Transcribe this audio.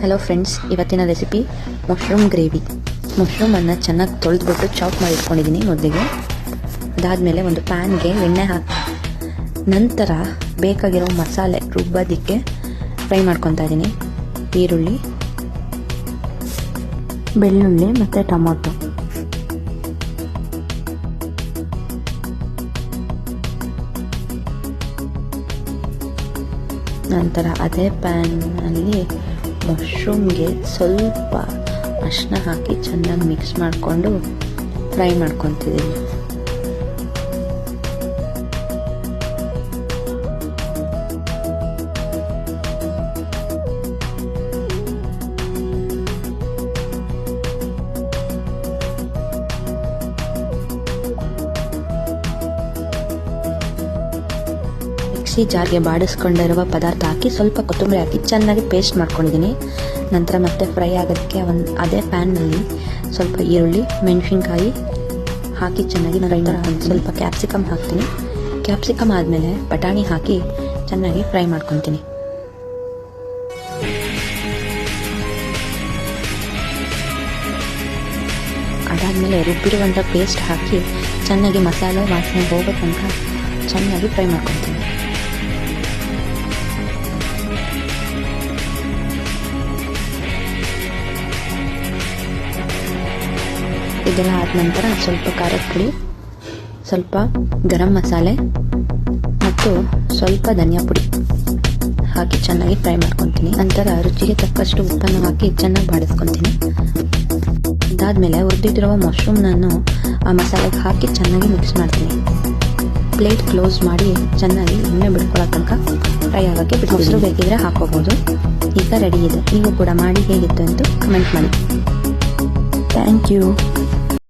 Hello friends, ಇವತ್ತಿನ recipe mushroom gravy. ಮಶ್ರೂಮನ್ನು ಚೆನ್ನಾಗಿ ತೊಳೆದ್ಬಿಟ್ಟು ಚಾಪ್ ಮಾಡಿ ಇಟ್ಕೊಂಡಿದ್ದೀನಿ ಮೊದಲಿಗೆ. ಅದಾದಮೇಲೆ ಒಂದು ಪ್ಯಾನ್ಗೆ ಎಣ್ಣೆ ಹಾಕಿ ನಂತರ ಬೇಕಾಗಿರೋ ಮಸಾಲೆ ರುಬ್ಬೋದಕ್ಕೆ ಫ್ರೈ ಮಾಡ್ಕೊತಾ ಇದ್ದೀನಿ. ಈರುಳ್ಳಿ, ಬೆಳ್ಳುಳ್ಳಿ ಮತ್ತು ಟೊಮೊಟೊ. ನಂತರ ಅದೇ ಪ್ಯಾನ್ನಲ್ಲಿ ಮಶ್ರೂಮ್ಗೆ ಸ್ವಲ್ಪ ಅರಿಶಿನ ಹಾಕಿ ಚೆನ್ನಾಗಿ ಮಿಕ್ಸ್ ಮಾಡಿಕೊಂಡು ಫ್ರೈ ಮಾಡ್ಕೊತಿದ್ದೀನಿ. ಮಿಕ್ಸಿ ಜಾರ್ಗೆ ಬಾಡಿಸ್ಕೊಂಡಿರುವ ಪದಾರ್ಥ ಹಾಕಿ ಸ್ವಲ್ಪ ಕೊತ್ತಂಬರಿ ಹಾಕಿ ಚೆನ್ನಾಗಿ ಪೇಸ್ಟ್ ಮಾಡ್ಕೊಂಡಿದ್ದೀನಿ. ನಂತರ ಮತ್ತೆ ಫ್ರೈ ಆಗೋದಕ್ಕೆ ಅದೇ ಪ್ಯಾನ್ನಲ್ಲಿ ಸ್ವಲ್ಪ ಈರುಳ್ಳಿ, ಮೆಣಸಿನ್ಕಾಯಿ ಹಾಕಿ ಚೆನ್ನಾಗಿ ಸ್ವಲ್ಪ ಕ್ಯಾಪ್ಸಿಕಮ್ ಹಾಕ್ತೀನಿ. ಕ್ಯಾಪ್ಸಿಕಮ್ ಆದಮೇಲೆ ಬಟಾಣಿ ಹಾಕಿ ಚೆನ್ನಾಗಿ ಫ್ರೈ ಮಾಡ್ಕೊತೀನಿ. ಅದಾದಮೇಲೆ ರುಬ್ಬಿರುವಂಥ ಪೇಸ್ಟ್ ಹಾಕಿ ಚೆನ್ನಾಗಿ ಮಸಾಲೆ ವಾಸನೆ ಹೋಗೋ ತನಕ ಚೆನ್ನಾಗಿ ಫ್ರೈ ಮಾಡ್ಕೊತೀನಿ. ಇದೆಲ್ಲ ಆದ ನಂತರ ಸ್ವಲ್ಪ ಖಾರದ ಪುಡಿ, ಸ್ವಲ್ಪ ಗರಂ ಮಸಾಲೆ ಮತ್ತು ಸ್ವಲ್ಪ ಧನಿಯಾ ಪುಡಿ ಹಾಕಿ ಚೆನ್ನಾಗಿ ಫ್ರೈ ಮಾಡ್ಕೊತೀನಿ. ನಂತರ ರುಚಿಗೆ ತಕ್ಕಷ್ಟು ಉಪ್ಪನ್ನು ಹಾಕಿ ಚೆನ್ನಾಗಿ ಬಾಡಿಸ್ಕೊತೀನಿ. ಅದಾದಮೇಲೆ ಹುರಿದಿಟ್ಟಿರುವ ಮಶ್ರೂಮ್ನನ್ನು ಆ ಮಸಾಲೆಗೆ ಹಾಕಿ ಚೆನ್ನಾಗಿ ಮಿಕ್ಸ್ ಮಾಡ್ತೀನಿ. ಪ್ಲೇಟ್ ಕ್ಲೋಸ್ ಮಾಡಿ ಚೆನ್ನಾಗಿ ಎಣ್ಣೆ ಬಿಡ್ಕೊಳ್ಳೋ ತನಕ ಫ್ರೈ ಆಗೋಕ್ಕೆ ಮೊಸರು ಬೇಕಿದ್ರೆ ಹಾಕೋಬೋದು. ಈಗ ರೆಡಿ ಇದೆ. ನೀವು ಕೂಡ ಮಾಡಿ ಹೇಗಿತ್ತು ಅಂತ ಕಮೆಂಟ್ ಮಾಡಿ. Thank you.